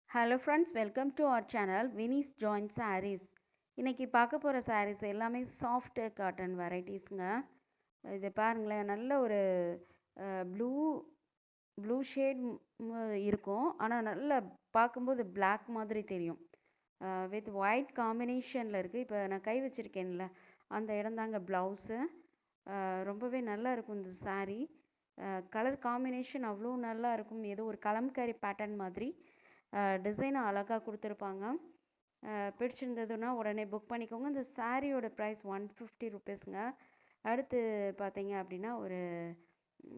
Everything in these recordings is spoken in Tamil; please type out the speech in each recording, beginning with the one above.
Hello friends, welcome to our channel வினிஸ் ஜாயின் சாரீஸ். இன்னைக்கு பார்க்க போகிற சாரீஸ் எல்லாமே சாஃப்ட் காட்டன் வெரைட்டிஸ்ங்க. இது பாருங்களேன், நல்ல ஒரு ப்ளூ ப்ளூ ஷேட் இருக்கும். ஆனால் நல்ல பார்க்கும்போது பிளாக் மாதிரி தெரியும். வித் ஒயிட் காம்பினேஷனில் இருக்குது. இப்போ நான் கை வச்சுருக்கேன்ல, அந்த இடம் தாங்க ப்ளவுஸு. ரொம்பவே நல்லா இருக்கும் இந்த saree. கலர் காம்பினேஷன் அவ்வளோ நல்லா இருக்கும். ஏதோ ஒரு கலம்கரி பேட்டர்ன் மாதிரி டிசைனும் அழகாக கொடுத்துருப்பாங்க. பிடிச்சிருந்ததுன்னா உடனே புக் பண்ணிக்கோங்க. இந்த சாரியோட ப்ரைஸ் 150 ருபீஸுங்க. அடுத்து பார்த்தீங்க அப்படின்னா ஒரு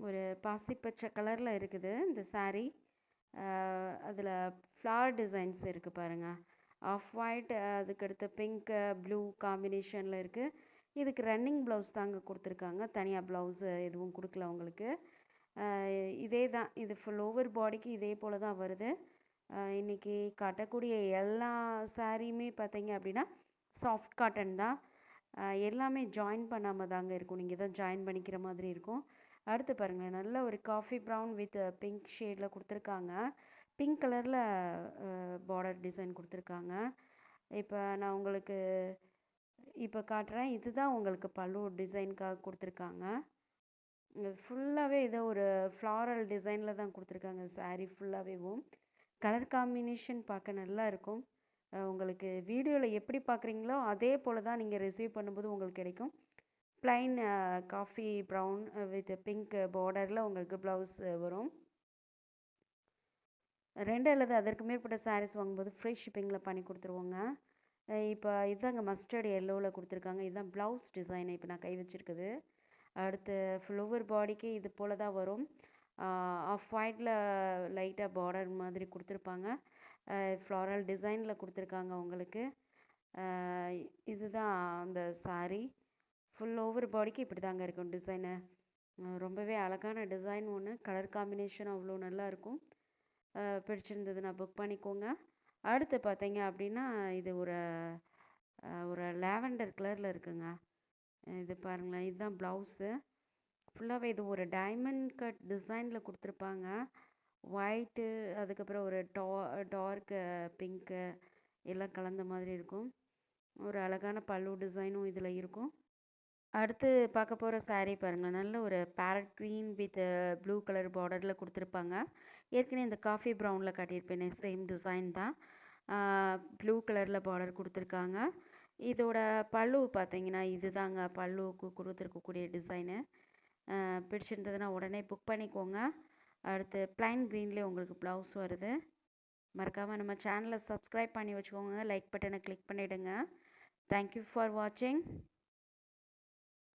ஒரு பாசிப்பச்சை கலரில் இருக்குது இந்த saree. அதில் ஃப்ளவர் டிசைன்ஸ் இருக்குது பாருங்கள். ஆஃப் ஒயிட், அதுக்கடுத்து பிங்க் ப்ளூ காம்பினேஷனில் இருக்குது. இதுக்கு ரன்னிங் ப்ளவுஸ் தாங்க கொடுத்துருக்காங்க. தனியாக ப்ளவுஸ் எதுவும் கொடுக்கல உங்களுக்கு. இதே தான், இது ஃபுல் ஓவர் பாடிக்கு இதே போல் தான் வருது. இன்னைக்கு காட்டக்கூடிய எல்லா சாரியுமே பார்த்தீங்க அப்படின்னா சாஃப்ட் காட்டன் தான். எல்லாமே ஜாயின் பண்ணாமல் தாங்க இருக்கும். நீங்கள் தான் ஜாயின் பண்ணிக்கிற மாதிரி இருக்கும். அடுத்து பாருங்கள், நல்ல ஒரு காஃபி ப்ரௌன் வித் பிங்க் ஷேடில் கொடுத்துருக்காங்க. பிங்க் கலரில் பார்டர் டிசைன் கொடுத்துருக்காங்க. இப்போ நான் உங்களுக்கு இப்போ காட்டுறேன். இதுதான் உங்களுக்கு பல்லு டிசைனுக்காக கொடுத்துருக்காங்க. ஃபுல்லாகவே இதை ஒரு ஃப்ளாரல் டிசைனில் தான் கொடுத்துருக்காங்க. saree ஃபுல்லாகவேவும் கலர் காம்பினேஷன் பார்க்க நல்லா இருக்கும். உங்களுக்கு வீடியோவில் எப்படி பார்க்குறீங்களோ அதே போல் தான் நீங்கள் ரிசீவ் பண்ணும்போது உங்களுக்கு கிடைக்கும். Plain coffee brown with pink பார்டரில் உங்களுக்கு ப்ளவுஸ் வரும். 2 அல்லது அதற்கு மேற்பட்ட சாரீஸ் வாங்கும்போது ஃப்ரீ ஷிப்பிங்கில் பண்ணி கொடுத்துருவோங்க. இப்போ இதாங்க மஸ்டர்ட் எல்லோவில் கொடுத்துருக்காங்க. இதுதான் ப்ளவுஸ் டிசைன் இப்போ நான் கை வச்சுருக்குது. அடுத்து ஃப்ளோவர் பாடிக்கு இது போல் தான் வரும். ஆஃப் ஒயிட்டில் லைட்டாக பார்டர் மாதிரி கொடுத்துருப்பாங்க. ஃப்ளாரல் டிசைனில் கொடுத்துருக்காங்க உங்களுக்கு. இதுதான் அந்த saree. ஃபுல் ஓவர் பாடிக்கு இப்படி தாங்க இருக்கும் டிசைனு. ரொம்பவே அழகான டிசைன் ஒன்று. கலர் காம்பினேஷன் அவ்வளோ நல்லா இருக்கும். பிடிச்சிருந்ததுன்னா புக் பண்ணிக்கோங்க. அடுத்து பார்த்தீங்க அப்படின்னா இது ஒரு ஒரு லாவெண்டர் கலரில் இருக்குங்க. இது பாருங்களேன், இதுதான் ப்ளவுஸு. ஃபுல்லாகவே இது ஒரு டைமண்ட் கட் டிசைனில் கொடுத்துருப்பாங்க. ஒயிட்டு, அதுக்கப்புறம் ஒரு டார்க் பிங்க்கு எல்லாம் கலந்த மாதிரி இருக்கும். ஒரு அழகான பல்லு டிசைனும் இதில் இருக்கும். அடுத்து பார்க்க போகிற saree பாருங்கள், நல்ல ஒரு farad green with blue colour பார்டரில் கொடுத்துருப்பாங்க. ஏற்கனவே இந்த காஃபி ப்ரௌனில் காட்டியிருப்பேனே சேம் டிசைன் தான். ப்ளூ கலரில் பார்டர் கொடுத்துருக்காங்க. இதோட பல்லு பார்த்தீங்கன்னா இதுதாங்க பல்லுவுக்கு கொடுத்துருக்கக்கூடிய டிசைனு. பிடிச்சிருந்ததுன்னா உடனே புக் பண்ணிக்கோங்க. அடுத்து ப்ளைன் க்ரீன்லேயே உங்களுக்கு ப்ளவுஸ் வருது. மறக்காமல் நம்ம சேனலை சப்ஸ்கிரைப் பண்ணி வச்சுக்கோங்க. லைக் பட்டனை கிளிக் பண்ணிவிடுங்க. தேங்க்யூ ஃபார் வாட்சிங்.